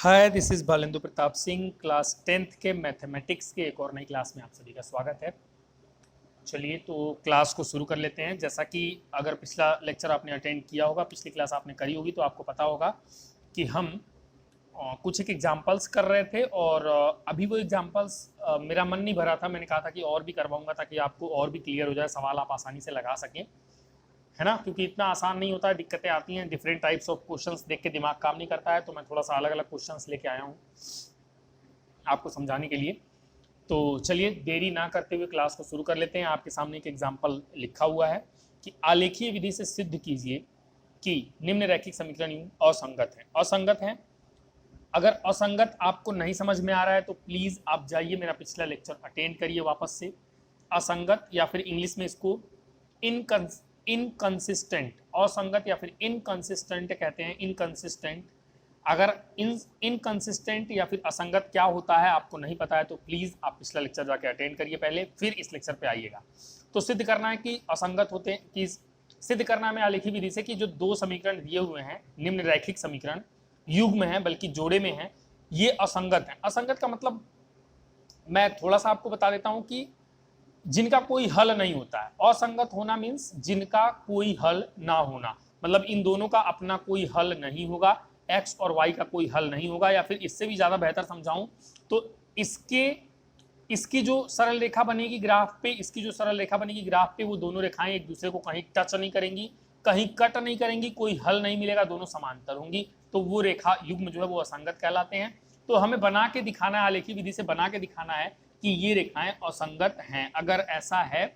Hi, this is Balendu Pratap Singh. Class 10th के mathematics के एक और नई क्लास में आप सभी का स्वागत है। चलिए तो क्लास को शुरू कर लेते हैं। जैसा कि अगर पिछला लेक्चर आपने अटेंड किया होगा, पिछली क्लास आपने करी होगी, तो आपको पता होगा कि हम कुछ एक एग्जाम्पल्स कर रहे थे और अभी वो एग्जाम्पल्स मेरा मन नहीं भरा था। मैंने कहा था कि और भी करवाऊंगा ताकि आपको और भी क्लियर हो जाए, सवाल आप आसानी से लगा सकें, है ना। क्योंकि इतना आसान नहीं होता है, दिक्कतें आती हैं, डिफरेंट टाइप्स ऑफ क्वेश्चंस देख के दिमाग काम नहीं करता है। तो मैं थोड़ा सा अलग अलग क्वेश्चंस लेके आया हूँ आपको समझाने के लिए। तो चलिए देरी ना करते हुए क्लास को शुरू कर लेते हैं। आपके सामने एक एग्जाम्पल लिखा हुआ है कि आलेखीय विधि से सिद्ध कीजिए कि निम्न रैखिक समीकरण असंगत है। असंगत है, अगर असंगत आपको नहीं समझ में आ रहा है तो प्लीज आप जाइए मेरा पिछला लेक्चर अटेंड करिए वापस से। असंगत या फिर इंग्लिश में इसको इनकंसिस्टेंट, असंगत या फिर इनकंसिस्टेंट कहते हैं। इनकंसिस्टेंट, अगर इनकंसिस्टेंट या फिर असंगत क्या होता है आपको नहीं पता है तो प्लीज आप पिछला लेक्चर जाके अटेंड करिए पहले, फिर इस लेक्चर पे आइएगा। तो सिद्ध करना है कि असंगत होते हैं, कि सिद्ध करना है आलेखी विधि से कि जो दो समीकरण दिए हुए हैं, निम्न रैखिक समीकरण युग्म है बल्कि जोड़े में है, ये असंगत है। असंगत का मतलब मैं थोड़ा सा आपको बता देता हूं कि जिनका कोई हल नहीं होता है। असंगत होना मीन्स जिनका कोई हल ना होना, मतलब इन दोनों का अपना कोई हल नहीं होगा, एक्स और वाई का कोई हल नहीं होगा। या फिर इससे भी ज्यादा बेहतर समझाऊं तो इसकी जो सरल रेखा बनेगी ग्राफ पे, इसकी जो सरल रेखा बनेगी ग्राफ पे, वो दोनों रेखाएं एक दूसरे को कहीं टच नहीं करेंगी, कहीं कट नहीं करेंगी, कोई हल नहीं मिलेगा, दोनों समांतर होंगी, तो वो रेखा युग्म जो है वो असंगत कहलाते हैं। तो हमें बना के दिखाना है, आलेखी विधि से बना के दिखाना है कि ये रेखाएं असंगत हैं। अगर ऐसा है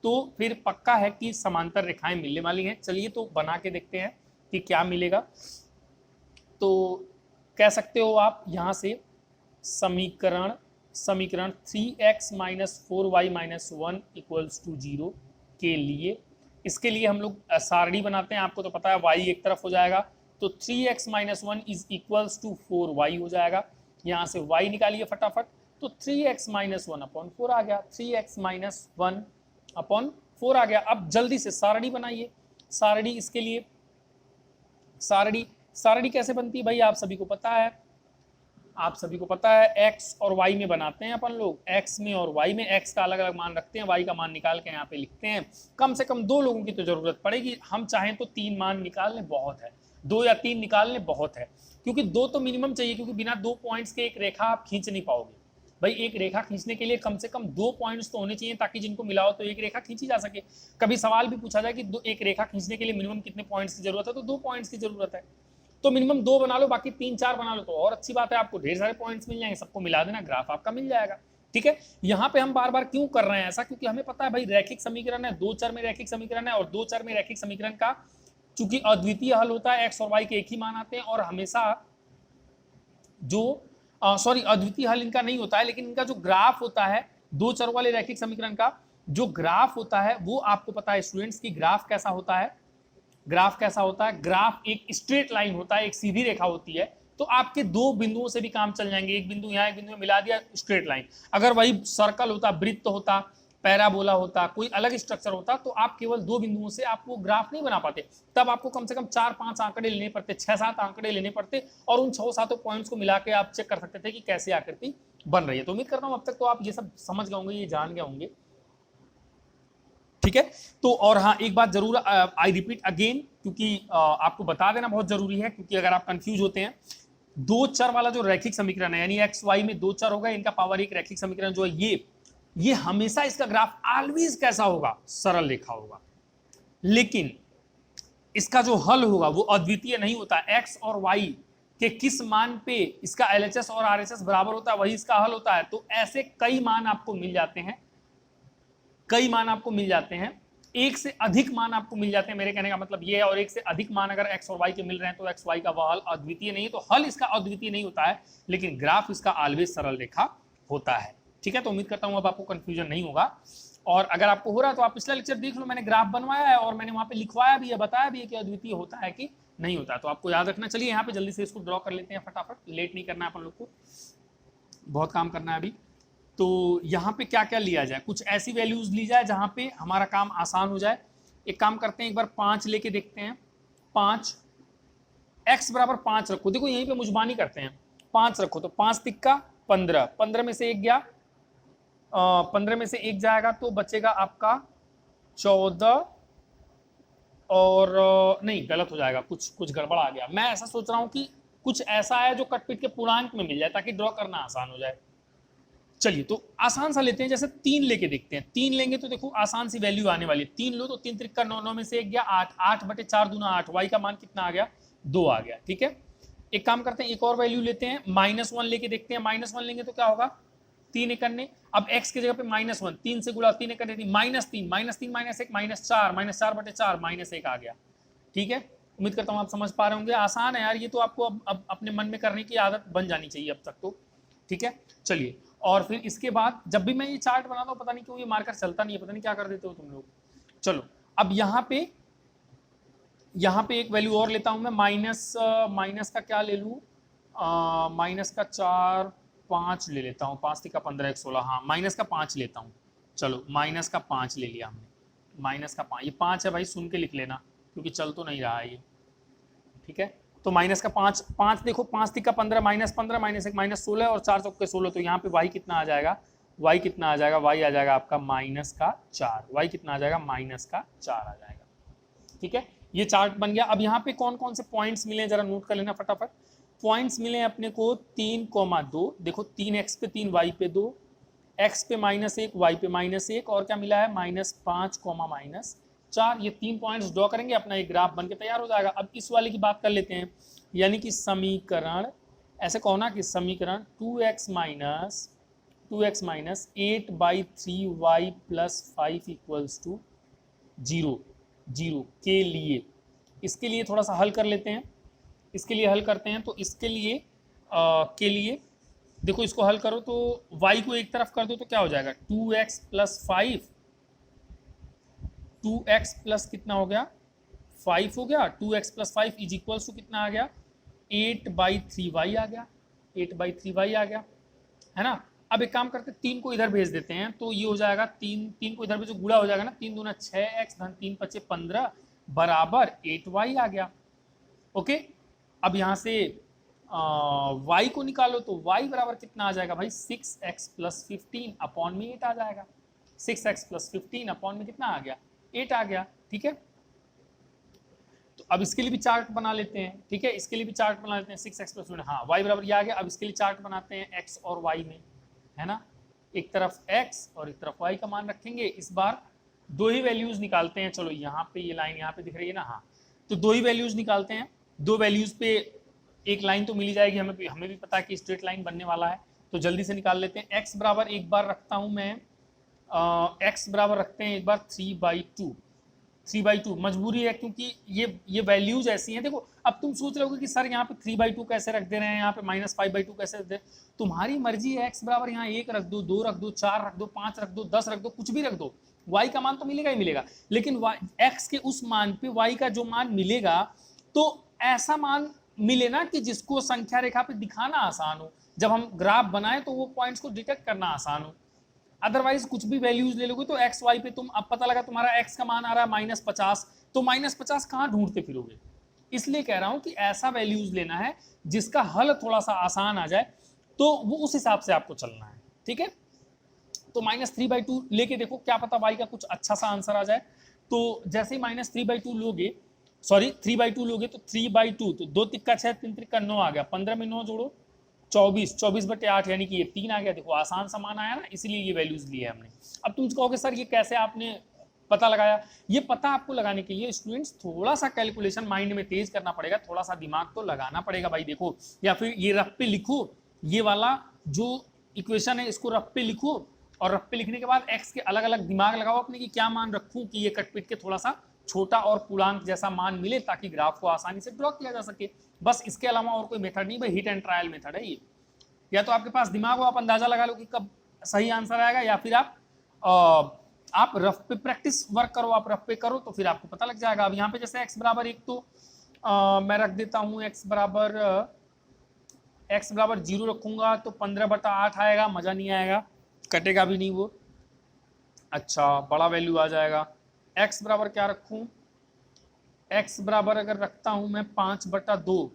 तो फिर पक्का है कि समांतर रेखाएं मिलने वाली हैं। चलिए तो बना के देखते हैं कि क्या मिलेगा। तो कह सकते हो आप यहां से समीकरण 3x - 4y - 1 = 0 के लिए, इसके लिए हम लोग सारणी बनाते हैं। आपको तो पता है y एक तरफ हो जाएगा तो 3x - 1 = 4y हो जाएगा। यहाँ से y निकालिए फटाफट, तो 3x - 1/4 आ गया, 3x - 1/4 आ गया। अब जल्दी से सारणी बनाइए। सारणी, इसके लिए सारणी कैसे बनती है भाई, आप सभी को पता है। आप सभी को पता है x और y में बनाते हैं अपन लोग, x में और y में। x का अलग अलग मान रखते हैं, y का मान निकाल के यहाँ पे लिखते हैं। कम से कम 2 लोगों की तो जरूरत पड़ेगी, हम चाहें तो 3 मान निकाल लें बहुत है, 2 या 3 निकाल लें बहुत है, क्योंकि 2 तो मिनिमम चाहिए, क्योंकि बिना 2 पॉइंट्स के एक रेखा आप खींच नहीं पाओगे भाई। एक रेखा खींचने के लिए कम से कम 2 पॉइंट्स तो होने चाहिए, ताकि जिनको मिलाओ तो एक रेखा खींची जा सके। कभी सवाल भी पूछा जाए कि एक रेखा खींचने के लिए मिनिमम कितने पॉइंट्स की जरूरत है, तो 2 पॉइंट्स की जरूरत है। तो मिनिमम 2 बना लो, बाकी 3-4 बना लो तो और अच्छी बात है, आपको ढेर सारे पॉइंट्स मिल जाएंगे, सबको मिला देना, ग्राफ आपका मिल जाएगा। ठीक है, यहाँ पे हम बार बार क्यों कर रहे हैं ऐसा, क्योंकि हमें पता है भाई रैखिक समीकरण है, 2 चर में रैखिक समीकरण है, और 2 चर में रैखिक समीकरण का चूंकि अद्वितीय हल होता है, एक्स और वाई के एक ही मान आते हैं, और हमेशा जो अद्वितीय हल इनका नहीं होता है, लेकिन इनका जो ग्राफ होता है 2 चर वाले रैखिक समीकरण का जो ग्राफ होता है, वो आपको पता है स्टूडेंट्स की ग्राफ कैसा होता है। ग्राफ कैसा होता है, ग्राफ एक स्ट्रेट लाइन होता है, एक सीधी रेखा होती है। तो आपके 2 बिंदुओं से भी काम चल जाएंगे, एक बिंदु यहाँ एक बिंदु में मिला दिया, स्ट्रेट लाइन। अगर वही सर्कल होता, वृत्त होता, पैराबोला होता, कोई अलग स्ट्रक्चर होता, तो आप केवल 2 बिंदुओं से आप वो ग्राफ नहीं बना पाते। तब आपको कम से कम 4-5 आंकड़े लेने पड़ते, 6-7 आंकड़े लेने पड़ते, और उन 6-7 पॉइंट्स को मिला के आप चेक कर सकते थे कि कैसे आकृति बन रही है। तो उम्मीद करता हूं अब तक तो आप ये सब समझ गए होंगे, ये जान गए होंगे। ठीक है, तो और हाँ एक बात जरूर आई रिपीट अगेन, क्योंकि आपको बता देना बहुत जरूरी है, क्योंकि अगर आप कंफ्यूज होते हैं, 2 चर वाला जो रैखिक समीकरण है, यानी एक्स वाई में 2 चर होगा, इनका पावर 1 रैखिक समीकरण जो है, ये हमेशा इसका ग्राफ ऑलवेज कैसा होगा, सरल रेखा होगा। लेकिन इसका जो हल होगा वो अद्वितीय नहीं होता। एक्स और वाई के किस मान पे इसका एलएचएस और आरएचएस बराबर होता है, वही इसका हल होता है। तो ऐसे कई मान आपको मिल जाते हैं, कई मान आपको मिल जाते हैं, एक से अधिक मान आपको मिल जाते हैं। मेरे कहने का मतलब ये है, और एक से अधिक मान अगर एक्स और वाई के मिल रहे हैं तो एक्स वाई का वह हल अद्वितीय नहीं है। तो हल इसका अद्वितीय नहीं होता है, लेकिन ग्राफ इसका ऑलवेज सरल रेखा होता है। ठीक है, तो उम्मीद करता हूं अब आपको कंफ्यूजन नहीं होगा, और अगर आपको हो रहा है तो आप पिछला लेक्चर देख लो, मैंने ग्राफ बनवाया है और मैंने वहां पे लिखवाया भी है, बताया भी है कि अद्वितीय होता है कि नहीं होता है, तो आपको याद रखना। चलिए यहाँ पे जल्दी से इसको ड्रॉ कर लेते हैं फटाफट, लेट नहीं करना है अपन लोग को, बहुत काम करना है अभी। तो यहाँ पे क्या क्या लिया जाए, कुछ ऐसी वैल्यूज ली जाए जहाँ पे हमारा काम आसान हो जाए। एक काम करते हैं, एक बार 5 लेके देखते हैं। 5 x = 5 रखो। देखो यहीं पे मुजबानी करते हैं, 5 रखो तो 5 तिक्का 15, 15 में से एक गया, 15 में से एक जाएगा तो बचेगा आपका 14 और नहीं गलत हो जाएगा, कुछ कुछ गड़बड़ आ गया। मैं ऐसा सोच रहा हूं कि कुछ ऐसा है जो कटपीट के पूर्णांक में मिल जाए ताकि ड्रॉ करना आसान हो जाए। चलिए तो आसान सा लेते हैं, जैसे 3 लेके देखते हैं। 3 लेंगे तो देखो आसान सी वैल्यू आने वाली है। 3 लो तो 3 त्रिक का 9, 9 में से एक गया 8, 8 बटे 4 दूना 8, वाई का मान कितना आ गया 2 आ गया। ठीक है, एक काम करते हैं, एक और वैल्यू लेते हैं, -1 लेके देखते हैं। -1 लेंगे तो क्या होगा 3 इकन्ने, अब x की जगह पे -1, 3 से गुणा 3 इकन्ने -3, -3 -1 -4 बटे 4 -1 आ गया। ठीक है, उम्मीद करता हूँ आप समझ पा रहे होंगे। आसान है यार ये तो, आपको अब अपने मन में करने की आदत बन जानी चाहिए अब तक तो। ठीक है, चलिए और फिर इसके बाद जब भी मैं ये चार्ट बनाता हूँ पता नहीं क्यों ये मार्कर चलता नहीं है, पता नहीं क्या कर देते हो तुम लोग। चलो अब यहाँ पे एक वैल्यू और लेता हूँ मैं, माइनस का क्या ले लूँ, माइनस का 4 5 ले लेता हूँ, 5 तिक्का 15 1 16, हाँ माइनस का 5 लेता हूँ। चलो माइनस का 5 ले लिया हमने, माइनस का 5, ये 5 है भाई सुन के लिख लेना क्योंकि चल तो नहीं रहा है ये। ठीक है, तो माइनस का 5, 5 देखो 5 तिक्का 15 -15 -1 -16 और 4 चौके 16, तो यहाँ पे y कितना आ जाएगा, y कितना आ जाएगा, y आ जाएगा आपका -4, y कितना आ जाएगा -4 आ जाएगा। ठीक है, ये चार्ट बन गया। अब यहाँ पे कौन कौन से पॉइंट्स मिले जरा नोट कर लेना फटाफट। पॉइंट्स मिले अपने को 3,2, देखो 3x पे 3 y पे 2, x पे -1 y पे -1 और क्या मिला है -5, -4। ये 3 पॉइंट्स ड्रॉ करेंगे, अपना एक ग्राफ बन के तैयार हो जाएगा। अब इस वाले की बात कर लेते हैं, यानी कि समीकरण, ऐसे कहो ना कि समीकरण 2x माइनस 8/3y + 5 = 0 के लिए, इसके लिए थोड़ा सा हल कर लेते हैं। इसके लिए हल करते हैं तो इसके लिए देखो, इसको हल करो तो y को एक तरफ कर दो तो क्या हो जाएगा 2x + 5, 2x प्लस कितना हो गया 5 हो गया, 2x + 5 = कितना आ गया 8/3y आ गया, 8/3y आ गया, है ना। अब एक काम करते हैं, 3 को इधर भेज देते हैं तो ये हो जाएगा 3 को इधर भेजो, गुणा हो जाएगा ना, 3 दूना 6x धन 3 × 5 = 15 बराबर 8y आ गया। ओके, अब यहाँ से y को निकालो तो y बराबर कितना आ जाएगा भाई 6x + 15 अपॉन में 8 आ जाएगा। 6x + 15 अपॉन में कितना आ गया 8 आ गया। ठीक है, तो अब इसके लिए भी चार्ट बना लेते हैं। ठीक है, इसके लिए भी चार्ट बना लेते हैं 6x + 15, हाँ y बराबर ये आ गया। अब इसके लिए चार्ट बनाते हैं x और y में, है ना, एक तरफ x और एक तरफ y का मान रखेंगे। इस बार 2 ही वैल्यूज निकालते हैं। चलो यहाँ पे ये लाइन यहाँ पे दिख रही है ना, हाँ, तो 2 ही वैल्यूज निकालते हैं। 2 वैल्यूज पे एक लाइन तो मिली जाएगी, हमें भी पता है कि स्ट्रेट लाइन बनने वाला है, तो जल्दी से निकाल लेते हैं। x बराबर एक बार रखता हूँ मैं, x बराबर रखते हैं एक बार 3/2 मजबूरी है क्योंकि ये वैल्यूज ऐसी हैं। देखो अब तुम सोच रहे हो कि सर यहाँ पे 3/2 कैसे रख दे रहे हैं, यहाँ पे -5/2 कैसे रख दे, तुम्हारी मर्जी है। x बराबर यहाँ 1 रख दो, 2 रख दो, 4 रख दो, 5 रख दो, 10 रख दो, कुछ भी रख दो, y का मान तो मिलेगा ही मिलेगा। लेकिन x के उस मान पे y का जो मान मिलेगा तो ऐसा मान मिले ना कि जिसको संख्या रेखा पे दिखाना आसान हो, जब हम ग्राफ बनाए तो वो पॉइंट्स को डिटेक्ट करना आसान हो। अदरवाइज कुछ भी वैल्यूज ले लोगे तो एक्स वाई पे तुम, अब पता लगा तुम्हारा एक्स का मान आ रहा है -50, तो -50 कहाँ ढूंढते फिरोगे। इसलिए कह रहा हूं कि ऐसा वैल्यूज लेना है जिसका हल थोड़ा सा आसान आ जाए, तो वो उस हिसाब से आपको चलना है। ठीक है, तो -3/2 लेके देखो, क्या पता वाई का कुछ अच्छा सा आंसर आ जाए। तो जैसे ही -3/2 लोगे, सॉरी 3/2 लोगे तो 3/2, तो 2 तिक्का 6 3 तिक्का 9 आ गया, 15 में 9 जोड़ो 24, 24/8 यानी कि ये 3 आ गया। देखो आसान सामान आया ना, इसीलिए ये वैल्यूज लिए हमने। अब तुम कहोगे सर ये कैसे आपने पता लगाया, ये पता आपको लगाने के लिए स्टूडेंट्स थोड़ा सा कैलकुलेशन माइंड में तेज करना पड़ेगा, थोड़ा सा दिमाग तो लगाना पड़ेगा भाई। देखो, या फिर ये रफ पे लिखो, ये वाला जो इक्वेशन है इसको रफ पे लिखो, और रफ पे लिखने के बाद एक्स के अलग अलग दिमाग लगाओ अपने कि क्या मान रखूं कि ये कट पिट के थोड़ा सा छोटा और पूर्णांक जैसा मान मिले, ताकि ग्राफ को आसानी से ड्रॉ किया जा सके। बस इसके अलावा और कोई मेथड नहीं भाई, हिट एंड ट्रायल मेथड है ये। या तो आपके पास दिमाग हो, आप अंदाजा लगा लो कि कब सही आंसर आएगा, या फिर आप रफ पे प्रैक्टिस वर्क करो, आप रफ पे करो तो फिर आपको पता लग जाएगा। अब यहाँ पे जैसे x बराबर 1, तो मैं रख देता हूँ x बराबर 0 रखूंगा तो 15/8 आएगा, मजा नहीं आएगा, कटेगा भी नहीं वो। अच्छा, बड़ा वैल्यू आ जाएगा। x बराबर क्या रखूं, x बराबर अगर रखता हूं मैं 5/2,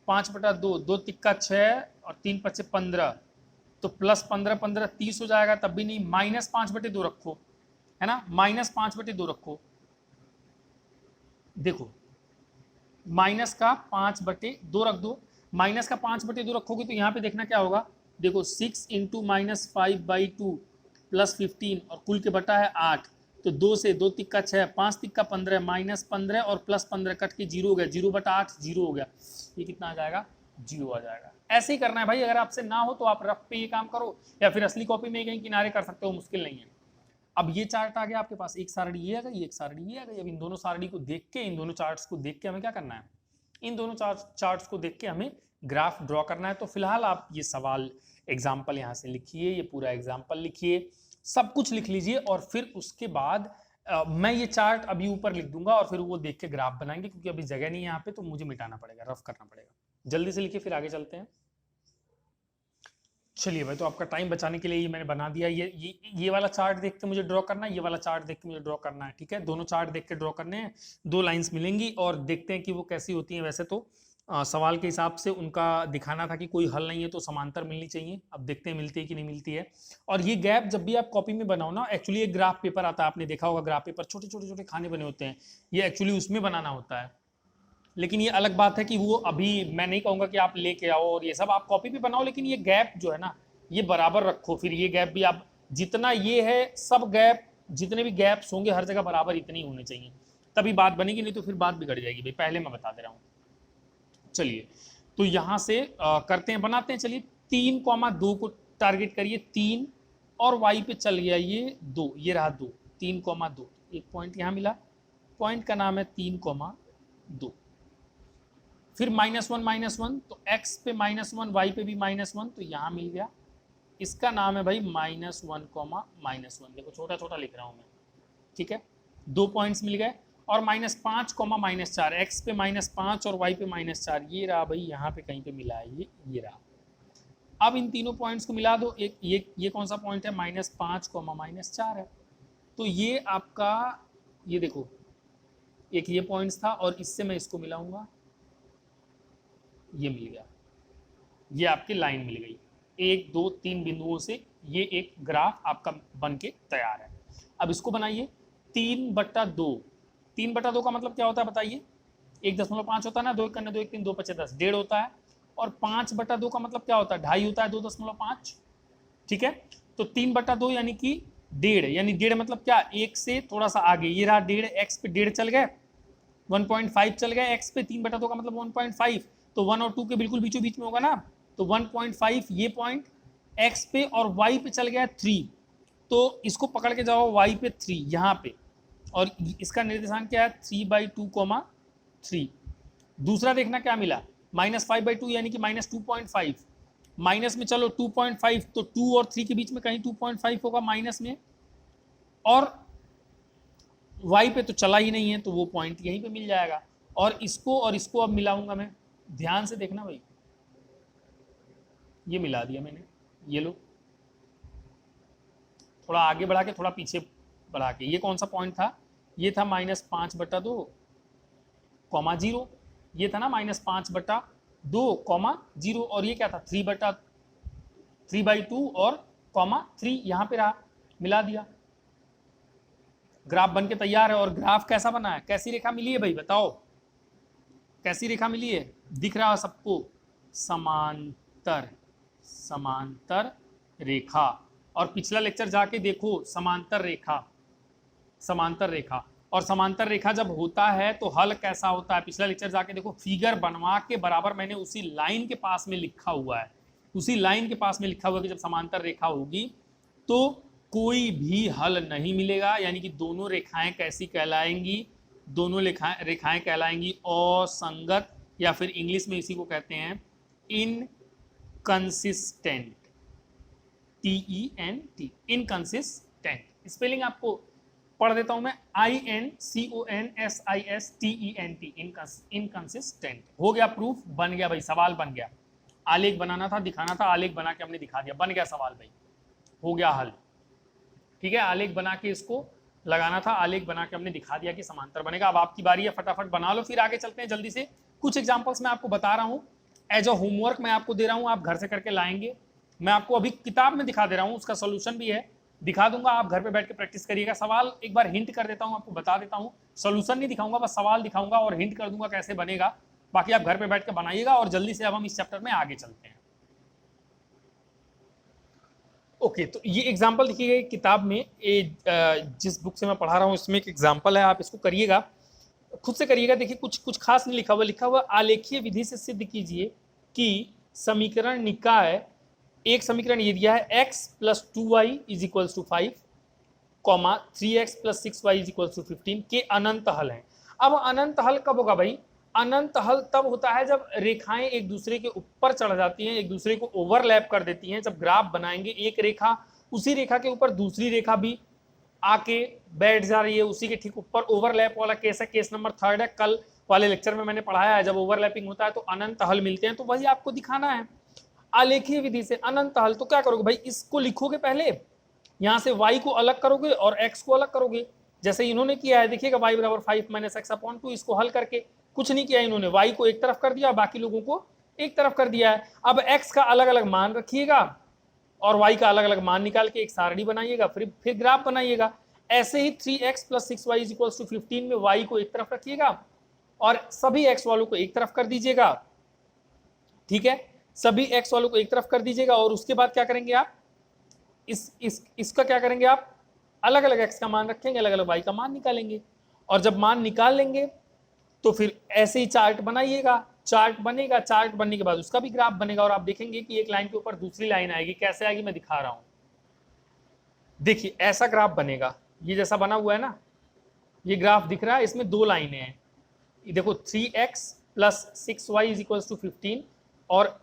5/2, 2 तिक्का 6 और 3 पच्चे 15, तो प्लस 15 15 30 हो जाएगा, तब भी नहीं। -5/2 रखो, है ना, -5/2 रखो। देखो माइनस का 5/2 रख दो, माइनस का 5/2 रखोगे तो यहाँ पे देखना क्या होगा, देखो 6 × -5/2 प्लस 15 और कुल के बटा है 8, तो 2 से 2 तिक्का 6, 5 तिक्का 15, -15 और प्लस 15 कट के 0 हो गया, 0/8 0 हो गया, ये कितना आ जाएगा, 0 आ जाएगा। ऐसे ही करना है भाई, अगर आपसे ना हो तो आप रफ पे ये काम करो या फिर असली कॉपी में कहीं किनारे कर सकते हो, मुश्किल नहीं है। अब ये चार्ट आ गया आपके पास, एक सारणी ये आ गई, एक सारणी ये आ गई। अब इन दोनों सारणी को देख के, इन दोनों चार्ट्स को देख के हमें क्या करना है, इन दोनों चार्ट्स को देख के हमें ग्राफ ड्रॉ करना है। तो फिलहाल आप ये सवाल एग्जाम्पल यहाँ से लिखिए, ये पूरा एग्जाम्पल लिखिए, सब कुछ लिख लीजिए और फिर उसके बाद मैं ये चार्ट अभी ऊपर लिख दूंगा और फिर वो देख के ग्राफ बनाएंगे, क्योंकि अभी जगह नहीं है यहाँ पे तो मुझे मिटाना पड़ेगा, रफ करना पड़ेगा। जल्दी से लिखिए फिर आगे चलते हैं। चलिए भाई, तो आपका टाइम बचाने के लिए ये मैंने बना दिया। ये वाला चार्ट देख के मुझे ड्रॉ करना है, ये वाला चार्ट देख के मुझे ड्रॉ करना है, ठीक है। दोनों चार्ट देख के ड्रॉ करने हैं, 2 लाइंस मिलेंगी और देखते हैं कि वो कैसी होती हैं। वैसे तो सवाल के हिसाब से उनका दिखाना था कि कोई हल नहीं है तो समांतर मिलनी चाहिए, अब देखते हैं मिलती है कि नहीं मिलती है। और ये गैप जब भी आप कॉपी में बनाओ ना, एक्चुअली एक ग्राफ पेपर आता है, आपने देखा होगा ग्राफ पेपर, छोटे छोटे छोटे खाने बने होते हैं, ये एक्चुअली उसमें बनाना होता है। लेकिन ये अलग बात है कि वो अभी मैं नहीं कहूँगा कि आप लेके आओ और ये सब आप कॉपी पे बनाओ, लेकिन ये गैप जो है ना ये बराबर रखो। फिर ये गैप भी आप जितना ये है, सब गैप जितने भी गैप्स होंगे हर जगह बराबर इतने ही होने चाहिए, तभी बात बनेगी, नहीं तो फिर बात बिगड़ जाएगी भाई, पहले मैं बता दे रहा हूँ। चलिए तो यहाँ से करते हैं, बनाते हैं। चलिए 3,2 को टारगेट करिए, 3 और y पे चल गया ये 2, ये रहा 2, 3,2, एक पॉइंट यहाँ मिला, पॉइंट का नाम है 3,2। फिर -1 तो x पे -1, y पे भी -1, तो यहाँ मिल गया, इसका नाम है भाई -1, देखो छोटा छोटा लिख रहा हूँ मैं, ठीक है। 2 पॉइंट्स मिल गए। और -5, -4, x पे -5 और y पे -4, ये रहा भाई, यहाँ पे कहीं पे मिला है ये रहा। अब इन तीनों पॉइंट्स को मिला दो, एक ये कौन सा पॉइंट है, -5, -4 है, तो ये आपका, ये देखो एक ये पॉइंट्स था और इससे मैं इसको मिलाऊंगा, ये मिल गया, ये आपकी लाइन मिल गई। 1 2 3 बिंदुओं से ये एक ग्राफ आपका बन के तैयार है। अब इसको बनाइए, 3/2, 3/2 का मतलब क्या होता है बताइए, 1.5 होता है ना, 2 × 2 = 3, 2 × 5 = 10, 1.5 होता है। और 5/2 का मतलब क्या होता है, 2.5 होता है, 2.5, ठीक है। तो 3/2 यानी कि 1.5, यानी 1.5 मतलब क्या, 1 से थोड़ा सा आगे, ये रहा 1.5, x पे 1.5 चल गए, 1.5 चल गए x पे, 3/2 का मतलब 1.5, तो 1 और 2 के बिल्कुल बीचों बीच में होगा ना, तो 1.5 ये पॉइंट x पे, और y पे चल गया 3, तो इसको पकड़ के जाओ y पे 3 यहाँ पे, और इसका निर्देशांक क्या है, 3/2, 3। दूसरा देखना क्या मिला, -5/2 यानी कि -2.5, माइनस में चलो 2.5, तो 2 और 3 के बीच में कहीं 2.5 होगा माइनस में, और y पे तो चला ही नहीं है, तो वो पॉइंट यहीं पे मिल जाएगा। और इसको अब मिलाऊंगा मैं, ध्यान से देखना भाई, ये मिला दिया मैंने, ये लो, थोड़ा आगे बढ़ा के थोड़ा पीछे बढ़ा के, ये कौन सा पॉइंट था, ये था -5/2, 0, ये था ना -5/2, 0, और ये क्या था 3/2 और 3, यहाँ पे रहा, मिला दिया, ग्राफ बन के तैयार है। और ग्राफ कैसा बना है, कैसी रेखा मिली है भाई बताओ, कैसी रेखा मिली है, दिख रहा है सबको, समांतर, समांतर रेखा। और पिछला लेक्चर जाके देखो, समांतर रेखा, समांतर रेखा, और समांतर रेखा जब होता है तो हल कैसा होता है, पिछला लेक्चर जाके देखो, फिगर बनवा के बराबर मैंने उसी लाइन के पास में लिखा हुआ है, उसी लाइन के पास में लिखा हुआ है कि जब समांतर रेखा होगी तो कोई भी हल नहीं मिलेगा, यानी कि दोनों रेखाएं कैसी कहलाएंगी, दोनों रेखाएं कहलाएंगी असंगत, या फिर इंग्लिश में इसी को कहते हैं इनकंसिस्टेंट, TENT, इनकंसिस्टेंट। स्पेलिंग आपको पढ़ देता हूं मैं, INCONSISTENT, इनकंसिस्टेंट। हो गया प्रूफ, बन गया भाई, सवाल बन गया। आलेख बनाना था, दिखाना था, आलेख बना के हमने दिखा दिया, बन गया सवाल भाई, हो गया हल, ठीक है। आलेख बना के इसको लगाना था, आलेख बना के हमने दिखा दिया कि समांतर बनेगा। अब आपकी बारी है, फटाफट बना लो, फिर आगे चलते हैं जल्दी से। कुछ एग्जांपल्स मैं आपको बता रहा हूं, एज अ होमवर्क मैं आपको दे रहा हूं, आप घर से करके लाएंगे। मैं आपको अभी किताब में दिखा दे रहा हूं, उसका सोल्यूशन भी है, दिखा दूंगा, आप घर पे बैठ के प्रैक्टिस करिएगा। सवाल एक बार हिंट कर देता हूं, आपको बता देता हूं, सोल्यूशन नहीं दिखाऊंगा, बस सवाल दिखाऊंगा और हिंट कर दूंगा कैसे बनेगा। बाकी आप घर पे बैठ के बनाइएगा। और जल्दी से अब हम इस चैप्टर में आगे चलते हैं। ओके, तो ये एग्जाम्पल देखिए किताब में, जिस बुक से मैं पढ़ा रहा हूँ इसमें एक एग्जाम्पल है, आप इसको करिएगा, खुद से करिएगा। देखिए कुछ कुछ खास नहीं लिखा हुआ, लिखा हुआ आलेखीय विधि से सिद्ध कीजिए कि समीकरण निकाय, एक समीकरण ये दिया है x plus 2y is equals to 5, comma 3x plus 6y is equals to 15 के अनंत हल हैं। अब अनंत हल कब होगा भाई? अनंत हल तब होता है जब रेखाएं एक दूसरे के ऊपर चढ़ जाती हैं, एक दूसरे को ओवरलैप कर देती हैं। जब ग्राफ बनाएंगे एक रेखा, उसी रेखा के ऊपर दूसरी रेखा भी आके बैठ जा रही है, उसी के ठीक ऊपर ओवरलैप वाला केस है, केस नंबर 3 है। कल वाले लेक्चर में मैंने पढ़ाया है, जब ओवरलैपिंग होता है तो अनंत हल मिलते हैं। तो वही आपको दिखाना है आलेखीय विधि से अनंत हल। तो क्या करोगे भाई, इसको लिखोगे पहले, यहां से y को अलग करोगे और x को अलग करोगे, जैसे इन्होंने किया है। देखिएगा y बराबर 5 माइनस एक्स अपॉन 2, इसको हल करके कुछ नहीं किया इन्होंने, y को एक तरफ कर दिया, बाकी लोगों को एक तरफ कर दिया है। अब x का अलग अलग मान रखिएगा और y का अलग अलग मान निकाल के एक सारणी बनाइएगा, फिर ग्राफ बनाइएगा। ऐसे ही 3x plus 6y is equals to 15 में y को एक तरफ रखिएगा और सभी x वालों को एक तरफ कर दीजिएगा। ठीक है, सभी x वालों को एक तरफ कर दीजिएगा। और उसके बाद क्या करेंगे आप, इसका क्या करेंगे आप, अलग अलग x का मान रखेंगे, अलग अलग y का मान निकालेंगे। और जब मान निकाल लेंगे तो फिर ऐसे ही चार्ट बनाइएगा, चार्ट बनेगा, चार्ट बनने के बाद उसका भी ग्राफ बनेगा और आप देखेंगे कि एक लाइन के ऊपर दूसरी लाइन आएगी। कैसे आएगी मैं दिखा रहा हूं, देखिए ऐसा ग्राफ बनेगा, ये जैसा बना हुआ है ना, ये ग्राफ दिख रहा है, इसमें दो लाइनें हैं। देखो 3x plus 6y is equals to 15 और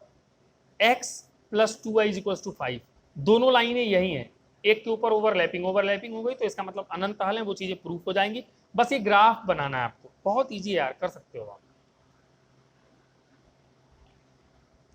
x plus 2y is equals to 5, दोनों लाइनें यही हैं। एक के ऊपर ओवरलैपिंग हो गई तो इसका मतलब अनंत हल है, वो चीजें प्रूफ हो जाएंगी। बस ये ग्राफ बनाना है आपको, बहुत इजी है यार, कर सकते हो आप।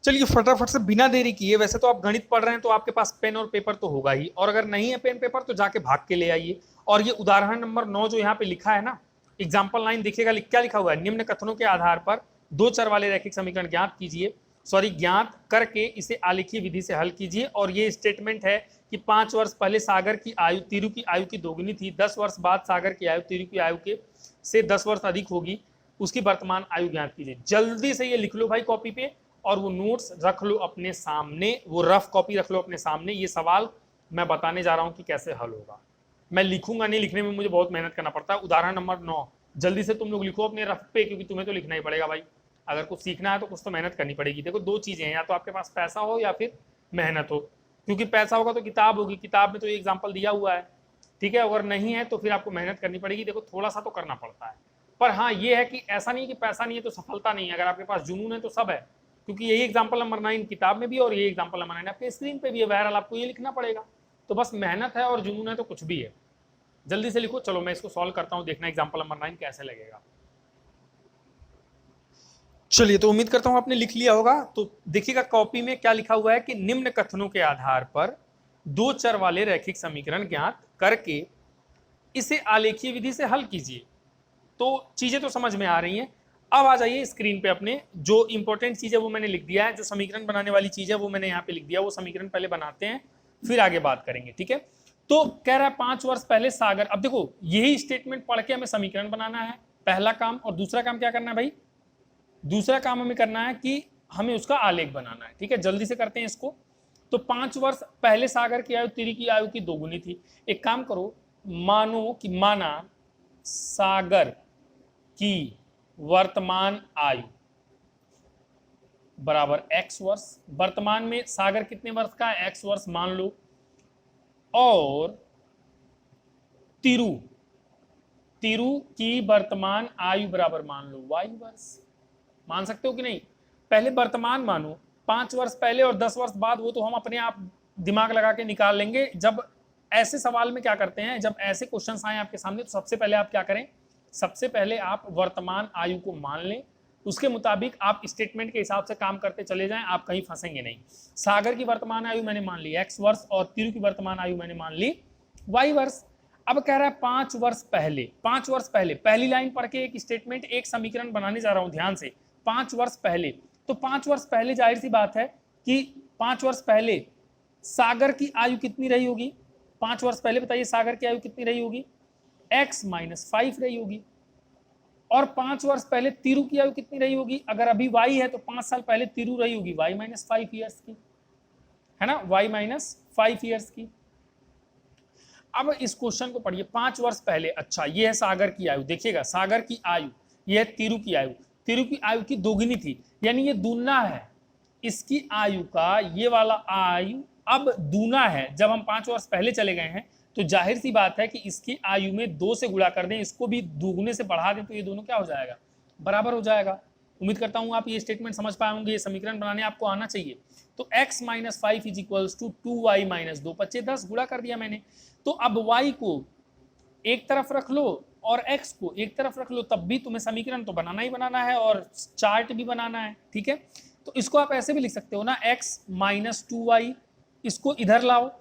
चलिए फटाफट से बिना देरी किए, वैसे तो आप गणित पढ़ रहे हैं तो आपके पास पेन और पेपर तो होगा ही, और अगर नहीं है पेन पेपर तो जाके भाग के ले आइए। और ये उदाहरण नंबर 9 जो यहाँ पे लिखा है ना, एग्जाम्पल 9 देखिएगा, क्या लिखा हुआ है, निम्न कथनों के आधार पर दो चर वाले रैखिक समीकरण ज्ञात कीजिए, ज्ञात करके इसे आलेखीय विधि से हल कीजिए। और ये स्टेटमेंट है कि 5 वर्ष पहले सागर की आयु तीरू की आयु की दोगुनी थी, 10 वर्ष बाद सागर की आयु तीरू की आयु के से 10 वर्ष अधिक होगी, उसकी वर्तमान आयु ज्ञात कीजिए। जल्दी से ये लिख लो भाई कॉपी पे, और वो नोट्स रख लो अपने सामने, वो रफ कॉपी रख लो अपने सामने। ये सवाल मैं बताने जा रहा हूं कि कैसे हल होगा, मैं लिखूंगा नहीं, लिखने में मुझे बहुत मेहनत करना पड़ता है। उदाहरण नंबर 9 जल्दी से तुम लोग लिखो अपने रफ पे, क्योंकि तुम्हें तो लिखना ही पड़ेगा भाई, अगर कुछ सीखना है तो कुछ तो मेहनत करनी पड़ेगी। देखो दो चीजें हैं, या तो आपके पास पैसा हो या फिर मेहनत हो। क्योंकि पैसा होगा तो किताब होगी, किताब में तो ये एग्जाम्पल दिया हुआ है, ठीक है। अगर नहीं है तो फिर आपको मेहनत करनी पड़ेगी। देखो थोड़ा सा तो करना पड़ता है, पर हाँ ये है कि ऐसा नहीं कि पैसा नहीं है तो सफलता नहीं है। अगर आपके पास जुनून है तो सब है, क्योंकि यही एग्जाम्पल नंबर 9 किताब में भी और यही एग्जाम्पल नंबर 9 आपके स्क्रीन पे भी है। बहरहाल आपको ये लिखना पड़ेगा, तो बस मेहनत है और जुनून है तो कुछ भी है। जल्दी से लिखो, चलो मैं इसको सॉल्व करता हूँ, देखना एग्जाम्पल नंबर 9 कैसे लगेगा। चलिए, तो उम्मीद करता हूं आपने लिख लिया होगा। तो देखिएगा कॉपी में क्या लिखा हुआ है कि निम्न कथनों के आधार पर दो चर वाले रैखिक समीकरण ज्ञात करके इसे आलेखीय विधि से हल कीजिए। तो चीजें तो समझ में आ रही हैं। अब आ जाइए स्क्रीन पे, अपने जो इंपॉर्टेंट चीज है वो मैंने लिख दिया है, जो समीकरण बनाने वाली चीज है वो मैंने यहाँ पे लिख दिया। वो समीकरण पहले बनाते हैं फिर आगे बात करेंगे, ठीक है। तो कह रहा है 5 वर्ष पहले सागर। अब देखो यही स्टेटमेंट पढ़ के हमें समीकरण बनाना है, पहला काम। और दूसरा काम क्या करना है भाई, दूसरा काम हमें करना है कि हमें उसका आलेख बनाना है, ठीक है। जल्दी से करते हैं इसको। तो 5 वर्ष पहले सागर की आयु तीरू की आयु की दोगुनी थी। एक काम करो, मानो कि माना सागर की वर्तमान आयु बराबर x वर्ष। वर्तमान में सागर कितने वर्ष का है, x वर्ष मान लो। और तीरू की वर्तमान आयु बराबर मान लो y वर्ष। मान सकते हो कि नहीं, पहले वर्तमान मानो 5 वर्ष पहले और 10 वर्ष बाद, वो तो हम अपने आप दिमाग लगा के निकाल लेंगे। जब ऐसे सवाल में क्या करते हैं, जब ऐसे क्वेश्चंस आए आपके सामने, तो सबसे पहले आप क्या करें, सबसे पहले आप वर्तमान आयु को मान लें, उसके मुताबिक आप स्टेटमेंट के हिसाब से काम करते चले जाएं, आप कहीं फंसेंगे नहीं। सागर की वर्तमान आयु मैंने मान ली x वर्ष और तीरू की वर्तमान आयु मैंने मान ली y वर्ष। अब कह रहा है 5 वर्ष पहले, 5 वर्ष पहले, पहली लाइन पढ़ के एक स्टेटमेंट, एक समीकरण बनाने जा रहा हूं, ध्यान से। 5 वर्ष पहले, तो 5 वर्ष पहले जाहिर सी बात है कि 5 वर्ष पहले सागर की आयु कितनी रही होगी? 5 वर्ष पहले बताइए सागर की आयु कितनी रही होगी? x माइनस 5 रही होगी। और 5 वर्ष पहले तिरु की आयु कितनी रही होगी? अगर अभी y है तो 5 साल पहले तिरु रही होगी y माइनस 5 ईयर्स की, है ना, y माइनस 5 ईयर्स की। अब इस क्वेश्चन को पढ़िए, 5 वर्ष पहले, अच्छा ये है सागर की आयु, देखिएगा सागर की आयु, ये है तिरु की आयु, तिरु की आयु की दोगुनी थी, यानी ये दूना है इसकी आयु का, ये वाला आयु अब दूना है। जब हम 5 वर्ष पहले चले गए हैं तो जाहिर सी बात है कि इसकी आयु में 2 से गुणा कर दें, इसको भी दुगुने से बढ़ा दें, तो ये दोनों क्या हो जाएगा? बराबर हो जाएगा। उम्मीद करता हूं आप ये स्टेटमेंट समझ पाए होंगे, ये समीकरण बनाने आपको आना चाहिए। तो x minus 5 is equals to 2y minus 2, 25 10 गुणा कर दिया मैंने। तो अब y को एक तरफ रख लो और x को एक तरफ रख लो, तब भी तुम्हें समीकरण तो बनाना ही बनाना है और चार्ट भी बनाना है, ठीक है। तो इसको आप ऐसे भी लिख सकते हो ना, x माइनस 2y, इसको इधर लाओ,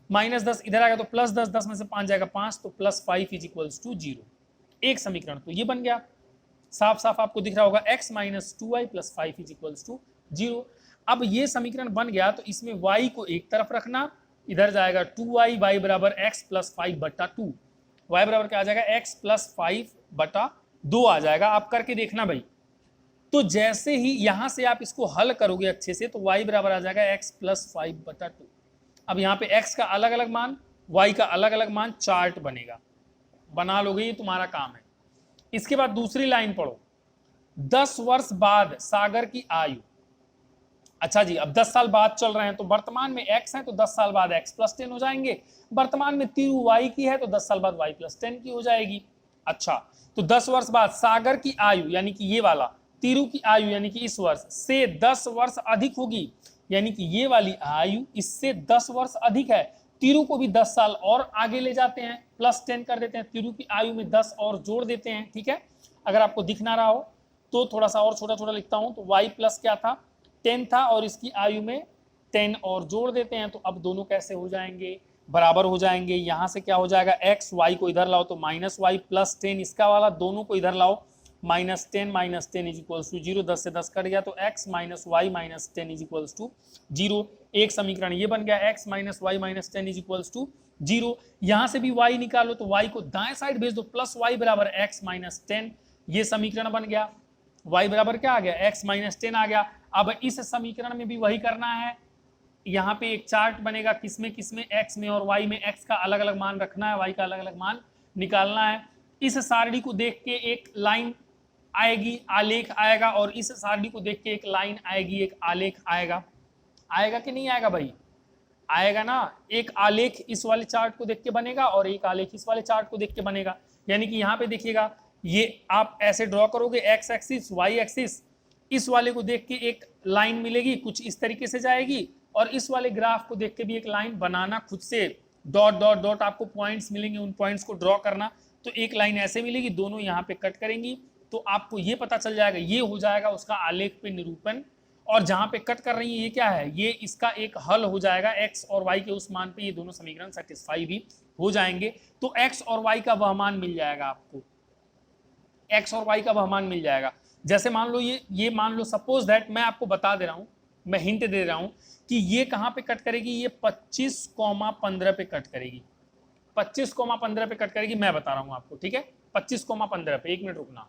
माइनस 10 इधर आ गया तो प्लस 10, 10 में से 5 जाएगा 5, तो प्लस 5 इज इक्वल्स टू 0। एक समीकरण तो ये बन गया, साफ साफ आपको दिख रहा होगा, x minus 2y plus 5 is equals to 0। अब ये समीकरण बन गया तो इसमें y को एक तरफ रखना, इधर जाएगा 2y, y बराबर x प्लस 5 बटा 2, y बराबर क्या आ जाएगा? x प्लस 5 बटा 2 आ जाएगा। आप करके देखना भाई। तो जैसे ही यहां से आप इसको हल करोगे अच्छे से तो y बराबर आ जाएगा x प्लस 5 बटा 2। अब यहाँ पे x का अलग अलग मान, y का अलग अलग मान, चार्ट बनेगा, बना लोगे, ये तुम्हारा काम है। इसके बाद दूसरी लाइन पढ़ो, 10 वर्ष बाद सागर की आयु। अच्छा जी, अब 10 साल बाद चल रहे हैं तो वर्तमान में x है तो 10 साल बाद x प्लस 10 हो जाएंगे, वर्तमान में तिरु y की है तो 10 साल बाद y प्लस 10 की हो जाएगी। अच्छा, तो 10 वर्ष बाद सागर की आयु यानी कि ये वाला, तिरु की आयु यानी कि इस वर्ष से 10 वर्ष अधिक होगी, यानी कि ये वाली आयु इससे 10 वर्ष अधिक है। तिरु को भी 10 साल और आगे ले जाते हैं, प्लस 10 कर देते हैं, तिरु की आयु में 10 और जोड़ देते हैं, ठीक है। अगर आपको दिख ना रहा हो तो थोड़ा सा और छोटा छोटा लिखता हूं, तो y प्लस क्या था? 10 था, और इसकी आयु में 10 और जोड़ देते हैं, तो अब दोनों कैसे हो जाएंगे? बराबर हो जाएंगे। यहां से क्या हो जाएगा? x, y को इधर लाओ तो माइनस y प्लस 10 इसका वाला, दोनों को इधर लाओ, माइनस 10 इज इक्वल्स टू 0, 10 से 10 कट गया तो x minus y minus 10 is equals to 0। एक समीकरण ये बन गया, x minus y minus 10 is equals to 0। यहां से भी y निकालो तो y को दाएं साइड भेज दो, प्लस y बराबर x माइनस 10, ये समीकरण बन गया। y बराबर क्या आ गया? x माइनस 10 आ गया। अब इस समीकरण में भी वही करना है, यहाँ पे एक चार्ट बनेगा, किसमें किसमें, x में और y में, x का अलग अलग मान रखना है, y का अलग अलग मान निकालना है। इस सारणी को देख के एक लाइन आएगी, आलेख आएगा, और इस सारणी को देख के एक लाइन आएगी, एक आलेख आएगा। आएगा कि नहीं आएगा भाई? आएगा ना। एक आलेख इस वाले चार्ट को देख के बनेगा और एक आलेख इस वाले चार्ट को देख के बनेगा। यानी कि यहाँ पे देखिएगा, ये आप ऐसे ड्रॉ करोगे, एक्स एक्सिस वाई एक्सिस, इस वाले को देख के एक लाइन मिलेगी, कुछ इस तरीके से जाएगी, और इस वाले ग्राफ को देख के भी एक लाइन बनाना खुद से, डॉट डॉट डॉट आपको पॉइंट्स मिलेंगे, उन पॉइंट्स को ड्रॉ करना, तो एक लाइन ऐसे मिलेगी, दोनों यहाँ पे कट करेंगी, तो आपको ये पता चल जाएगा, ये हो जाएगा उसका आलेख पे निरूपण। और जहां पे कट कर रही है ये क्या है? ये इसका एक हल हो जाएगा, x और y के उस मान पे ये दोनों समीकरण सेटिस्फाई भी हो जाएंगे। तो x और y का वह मान मिल जाएगा आपको, x और y का वह मान मिल जाएगा। जैसे मान लो ये मान लो, सपोज दैट, मैं आपको बता दे रहा हूं, मैं हिंट दे रहा हूं कि ये कहां पे कट करेगी, ये 25,15 पे कट करेगी, 25,15 पे कट करेगी, मैं बता रहा हूं आपको, ठीक है, 25,15 पे। 1 मिनट रुकना,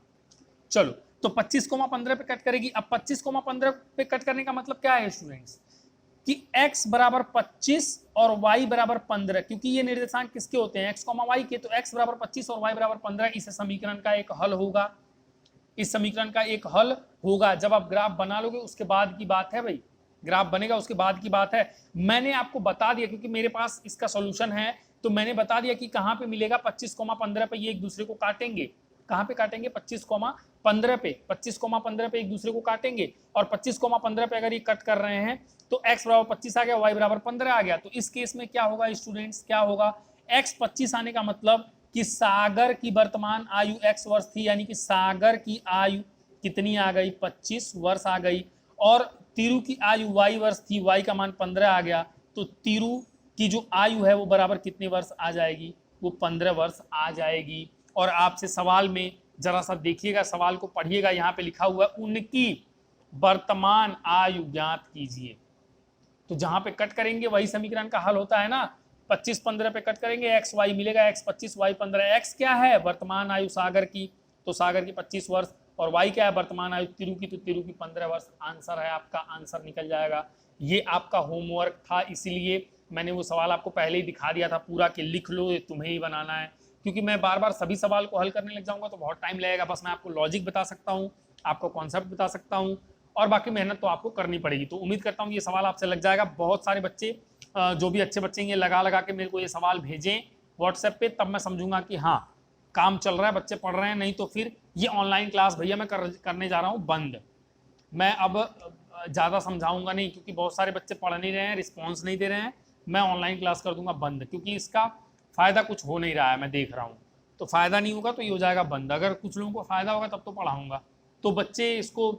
चलो। तो 25,15 पे कट करेगी। अब 25,15 पे कट करने का मतलब क्या है स्टूडेंट्स, कि x बराबर 25 और y बराबर 15, क्योंकि ये निर्देशांक किसके होते हैं? x, y के, तो x बराबर 25 और y बराबर 15 इस समीकरण का एक हल होगा, इस समीकरण का एक हल होगा। जब आप ग्राफ बना लोगे उसके बाद की बात है भाई, ग्राफ बनेगा उसके बाद की बात है। मैंने आपको बता दिया, क्योंकि मेरे पास इसका सॉल्यूशन है, तो मैंने बता दिया कि कहां पे मिलेगा, 25,15 पे ये एक दूसरे को काटेंगे। कहां पे काटेंगे? 25,15 पे, 25,15 पे एक दूसरे को काटेंगे, और 25,15 पे अगर ये कट कर रहे हैं तो x बराबर 25 आ गया, y बराबर 15 आ गया। तो इस केस में क्या होगा स्टूडेंट्स, क्या होगा? x 25 आने का मतलब कि सागर की वर्तमान आयु x वर्ष थी, यानी कि सागर की आयु कितनी आ गई? 25 वर्ष आ गई। और तिरु की आयु y वर्ष थी, y का मान 15 आ गया, तो तिरु की जो आयु है वो बराबर कितने वर्ष आ जाएगी? वो 15 वर्ष आ जाएगी। और आपसे सवाल में जरा सा देखिएगा, सवाल को पढ़िएगा, यहाँ पे लिखा हुआ है उनकी वर्तमान आयु ज्ञात कीजिए। तो जहां पे कट करेंगे वही समीकरण का हल होता है ना। 25 15 पे कट करेंगे एक्स वाई मिलेगा, एक्स 25 वाई 15। एक्स क्या है? वर्तमान आयु सागर की, तो सागर की 25 वर्ष, और वाई क्या है? वर्तमान आयु तिरु की, तो तिरु की 15 वर्ष। आंसर है आपका, आंसर निकल जाएगा। ये आपका होमवर्क था, इसीलिए मैंने वो सवाल आपको पहले ही दिखा दिया था पूरा कि लिख लो, ये तुम्हें ही बनाना है। क्योंकि मैं बार बार सभी सवाल को हल करने लग जाऊंगा तो बहुत टाइम लगेगा। बस मैं आपको लॉजिक बता सकता हूँ, आपको कॉन्सेप्ट बता सकता हूँ, और बाकी मेहनत तो आपको करनी पड़ेगी। तो उम्मीद करता हूँ ये सवाल आपसे लग जाएगा। बहुत सारे बच्चे, जो भी अच्छे बच्चे ये लगा के मेरे को ये सवाल भेजें व्हाट्सएप पे, तब मैं समझूंगा कि हाँ काम चल रहा है, बच्चे पढ़ रहे हैं। नहीं तो फिर ये ऑनलाइन क्लास भैया मैं करने जा रहा हूँ बंद। मैं अब ज़्यादा समझाऊंगा नहीं, क्योंकि बहुत सारे बच्चे पढ़ नहीं रहे हैं, रिस्पॉन्स नहीं दे रहे हैं। मैं ऑनलाइन क्लास कर दूंगा बंद, क्योंकि इसका फ़ायदा कुछ हो नहीं रहा है, मैं देख रहा हूँ। तो फ़ायदा नहीं होगा तो ये हो जाएगा बंद। अगर कुछ लोगों को फ़ायदा होगा तब तो पढ़ाऊँगा। तो बच्चे इसको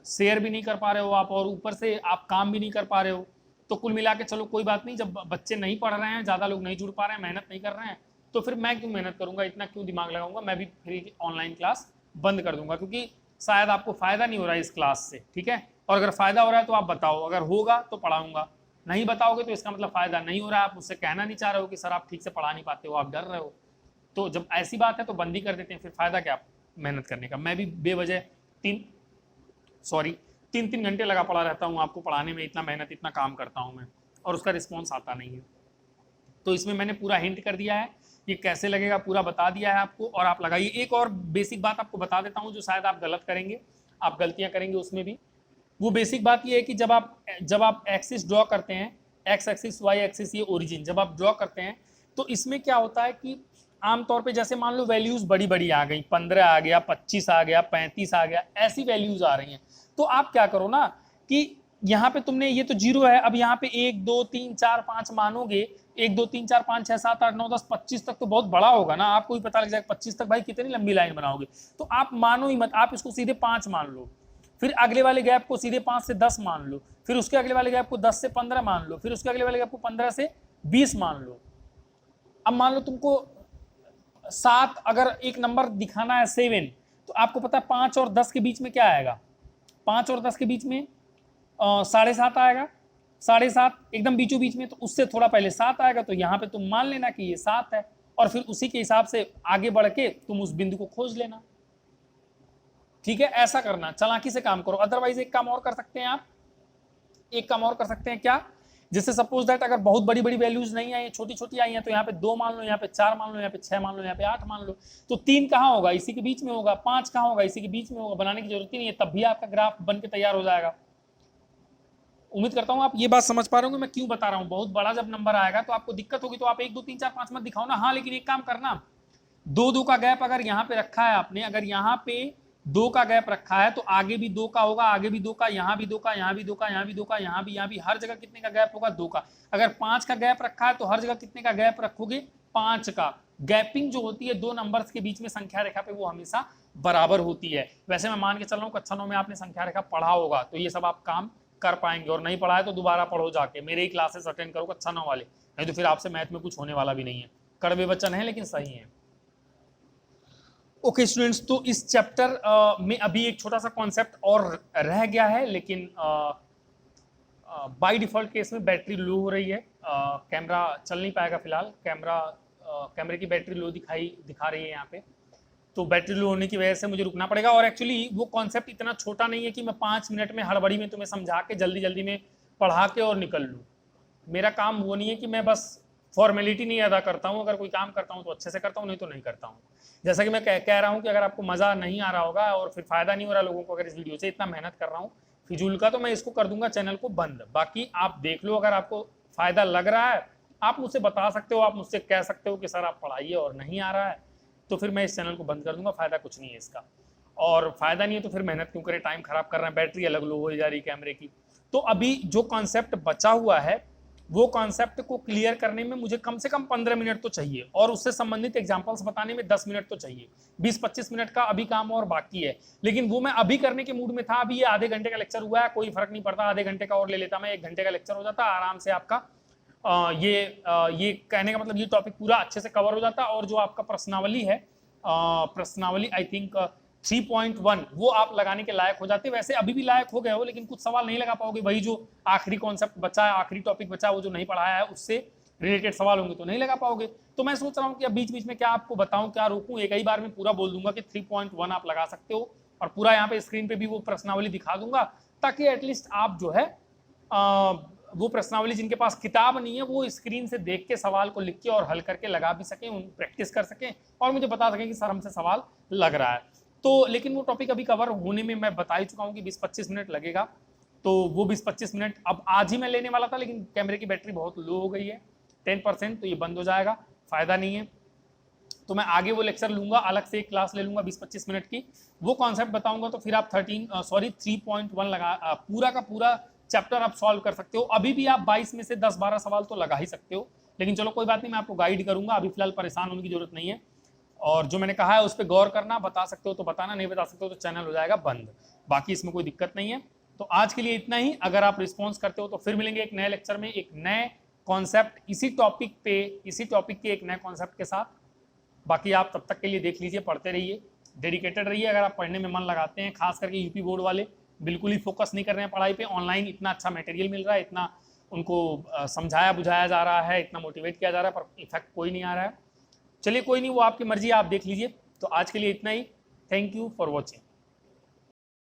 शेयर भी नहीं कर पा रहे हो आप, और ऊपर से आप काम भी नहीं कर पा रहे हो। तो कुल मिला के चलो कोई बात नहीं, जब बच्चे नहीं पढ़ रहे हैं, ज़्यादा लोग नहीं जुड़ पा रहे हैं, मेहनत नहीं कर रहे हैं, तो फिर मैं क्यों मेहनत करूँगा, इतना क्यों दिमाग लगाऊंगा। मैं भी फिर ऑनलाइन क्लास बंद कर दूंगा, क्योंकि शायद आपको फ़ायदा नहीं हो रहा है इस क्लास से, ठीक है। और अगर फ़ायदा हो रहा है तो आप बताओ, अगर होगा तो पढ़ाऊंगा, नहीं बताओगे तो इसका मतलब फ़ायदा नहीं हो रहा है। आप मुझसे कहना नहीं चाह रहे हो कि सर आप ठीक से पढ़ा नहीं पाते हो, आप डर रहे हो। तो जब ऐसी बात है तो बंदी कर देते हैं, फिर फ़ायदा क्या मेहनत करने का। मैं भी बेवजह तीन तीन घंटे लगा पड़ा रहता हूँ आपको पढ़ाने में, इतना मेहनत इतना काम करता हूँ मैं, और उसका रिस्पॉन्स आता नहीं है। तो इसमें मैंने पूरा हिंट कर दिया है, ये कैसे लगेगा पूरा बता दिया है आपको, और आप लगाइए। एक और बेसिक बात आपको बता देता हूँ जो शायद आप गलत करेंगे, आप गलतियाँ करेंगे उसमें भी। वो बेसिक बात ये है कि जब आप एक्सिस ड्रॉ करते हैं, एक्स एक्सिस वाई एक्सिस, ये ओरिजिन जब आप ड्रॉ करते हैं, तो इसमें क्या होता है कि आमतौर पे जैसे मान लो वैल्यूज बड़ी बड़ी आ गई, 15 आ गया, 25 आ गया, 35 आ गया, ऐसी वैल्यूज आ रही हैं। तो आप क्या करो ना कि यहाँ पे तुमने, ये तो 0 है, अब यहाँ पे 1 2 3 4 5 मानोगे, 1 2 3 4 5 6 7 8 9 10 25 तक तो बहुत बड़ा होगा ना, आपको भी पता लग जाएगा 25 तक भाई कितनी लंबी लाइन बनाओगे। तो आप मानो ही मत, आप इसको सीधे 5 मान लो, फिर अगले वाले गैप को सीधे 5 से 10 मान लो, फिर उसके अगले वाले गैप को 10 से 15 मान लो, फिर उसके अगले वाले गैप को 15 से 20 मान लो। अब मान लो तुमको 7, अगर एक नंबर दिखाना है 7, तो आपको पता है 5 और 10 के बीच में क्या आएगा, 5 और 10 के बीच में 7.5 आएगा, 7.5 एकदम बीचों बीच में, तो उससे थोड़ा पहले 7 आएगा। तो यहाँ पे तुम मान लेना कि ये 7 है, और फिर उसी के हिसाब से आगे बढ़ के तुम उस बिंदु को खोज लेना, ठीक है। ऐसा करना, चालाकी से काम करो। अदरवाइज एक काम और कर सकते हैं आप, एक काम और कर सकते हैं क्या, जैसे सपोज दैट अगर बहुत बड़ी बड़ी वैल्यूज नहीं आई, छोटी छोटी आई हैं, तो यहाँ पे 2 मान लो, यहाँ पे 4 मान लो, यहाँ पे 6 मान लो, यहाँ पे 8 मान लो। तो 3 कहाँ होगा, इसी के बीच में होगा, 5 कहाँ होगा, इसी के बीच में होगा। बनाने की जरूरत ही नहीं है, तब भी आपका ग्राफ बन के तैयार हो जाएगा। उम्मीद करता हूँ आप ये बात समझ पा रहे होंगे मैं क्यों बता रहा हूँ। बहुत बड़ा जब नंबर आएगा तो आपको दिक्कत होगी, तो आप 1 2 3 4 5 मत दिखाओ ना। हाँ, लेकिन एक काम करना, 2 2 का गैप अगर यहाँ पे रखा है आपने, अगर यहाँ पे 2 का गैप रखा है तो आगे भी 2 का होगा, आगे भी 2 का, यहाँ भी 2 का, यहाँ भी 2 का, यहाँ भी 2 का, यहाँ भी, हर जगह कितने का गैप होगा, 2 का। अगर 5 का गैप रखा है तो हर जगह कितने का गैप रखोगे, 5 का। गैपिंग जो होती है 2 नंबर्स के बीच में संख्या रेखा पे, वो हमेशा बराबर होती है। वैसे मैं मान के चल रहा हूँ कक्षा 9 में आपने संख्या रेखा पढ़ा होगा, तो ये सब आप काम कर पाएंगे। और नहीं पढ़ा है तो दोबारा पढ़ो जाके, मेरे ही क्लासेस अटेंड करो कक्षा 9 वाले, नहीं तो फिर आपसे मैथ में कुछ होने वाला भी नहीं है। कड़वे वचन है लेकिन सही है। ओके स्टूडेंट्स, तो इस चैप्टर में अभी एक छोटा सा कॉन्सेप्ट और रह गया है, लेकिन बाय डिफॉल्ट केस में बैटरी लो हो रही है, कैमरा चल नहीं पाएगा फिलहाल। कैमरे की बैटरी लो दिखा रही है यहाँ पे, तो बैटरी लो होने की वजह से मुझे रुकना पड़ेगा। और एक्चुअली वो कॉन्सेप्ट इतना छोटा नहीं है कि मैं 5 मिनट में हड़बड़ी में तुम्हें समझा के जल्दी जल्दी में पढ़ा के और निकल लूँ। मेरा काम वो नहीं है कि मैं बस फॉर्मेलिटी नहीं अदा करता हूँ, अगर कोई काम करता हूँ तो अच्छे से करता हूँ, नहीं तो नहीं करता हूँ। जैसा कि मैं कह रहा हूँ कि अगर आपको मज़ा नहीं आ रहा होगा और फिर फ़ायदा नहीं हो रहा लोगों को अगर इस वीडियो से, इतना मेहनत कर रहा हूँ फिजूल का, तो मैं इसको कर दूंगा चैनल को बंद। बाकी आप देख लो, अगर आपको फ़ायदा लग रहा है आप मुझसे बता सकते हो, आप मुझसे कह सकते हो कि सर आप पढ़ाइए, और नहीं आ रहा है तो फिर मैं इस चैनल को बंद कर दूंगा। फ़ायदा कुछ नहीं है इसका, और फ़ायदा नहीं है तो फिर मेहनत क्यों करें, टाइम ख़राब कर रहे हैं। बैटरी अलग लो हो जा रही कैमरे की। तो अभी जो कॉन्सेप्ट बचा हुआ है वो कॉन्सेप्ट को क्लियर करने में मुझे कम से कम 15 मिनट तो चाहिए, और उससे संबंधित एग्जांपल्स बताने में 10 मिनट तो चाहिए। 20-25 मिनट का अभी काम और बाकी है, लेकिन वो मैं अभी करने के मूड में था। अभी ये आधे घंटे का लेक्चर हुआ है, कोई फर्क नहीं पड़ता, आधे घंटे का और ले लेता मैं, 1 घंटे का लेक्चर हो जाता आराम से आपका। ये कहने का मतलब ये टॉपिक पूरा अच्छे से कवर हो जाता। और जो आपका प्रश्नावली है, प्रश्नावली आई थिंक 3.1 वो आप लगाने के लायक हो जाते। वैसे अभी भी लायक हो गए हो, लेकिन कुछ सवाल नहीं लगा पाओगे। वही जो आखिरी कॉन्सेप्ट बचा है, आखिरी टॉपिक बचा है, वो जो नहीं पढ़ाया है उससे रिलेटेड सवाल होंगे तो नहीं लगा पाओगे। तो मैं सोच रहा हूँ कि अब बीच बीच में क्या आपको बताऊं, क्या रोकूं, एक ही बार में पूरा बोल दूंगा कि 3.1 आप लगा सकते हो, और पूरा यहाँ पे स्क्रीन पे भी वो प्रश्नावली दिखा दूंगा, ताकि एटलीस्ट आप जो है वो प्रश्नावली जिनके पास किताब नहीं है वो स्क्रीन से देख के सवाल को लिख के और हल करके लगा भी सकें, उन प्रैक्टिस कर सकें और मुझे बता सकें कि सर हमसे सवाल लग रहा है। तो लेकिन वो टॉपिक अभी कवर होने में मैं बता ही चुका हूँ कि 20-25 मिनट लगेगा। तो वो 20-25 मिनट अब आज ही मैं लेने वाला था, लेकिन कैमरे की बैटरी बहुत लो हो गई है 10%, तो ये बंद हो जाएगा, फायदा नहीं है। तो मैं आगे वो लेक्चर लूंगा, अलग से एक क्लास ले लूंगा 20-25 मिनट की, वो कॉन्सेप्ट बताऊंगा। तो फिर आप 3.1 लगा पूरा का पूरा चैप्टर आप सॉल्व कर सकते हो। अभी भी आप 22 में से 10-12 सवाल तो लगा ही सकते हो, लेकिन चलो कोई बात नहीं, मैं आपको गाइड करूंगा। अभी फिलहाल परेशान होने की जरूरत नहीं है, और जो मैंने कहा है उस पर गौर करना, बता सकते हो तो बताना, नहीं बता सकते हो तो चैनल हो जाएगा बंद। बाकी इसमें कोई दिक्कत नहीं है। तो आज के लिए इतना ही। अगर आप रिस्पॉन्स करते हो तो फिर मिलेंगे एक नए लेक्चर में, एक नए कॉन्सेप्ट, इसी टॉपिक के एक नए कॉन्सेप्ट के साथ। बाकी आप तब तक के लिए देख लीजिए, पढ़ते रहिए, डेडिकेटेड रहिए। अगर आप पढ़ने में मन लगाते हैं, खास करके यूपी बोर्ड वाले बिल्कुल ही फोकस नहीं कर रहे हैं पढ़ाई पे, ऑनलाइन इतना अच्छा मटेरियल मिल रहा है, इतना उनको समझाया बुझाया जा रहा है, इतना मोटिवेट किया जा रहा है, पर इफेक्ट कोई नहीं आ रहा है। चलिए कोई नहीं, वो आपकी मर्जी, आप देख लीजिए। तो आज के लिए इतना ही। Thank you for watching.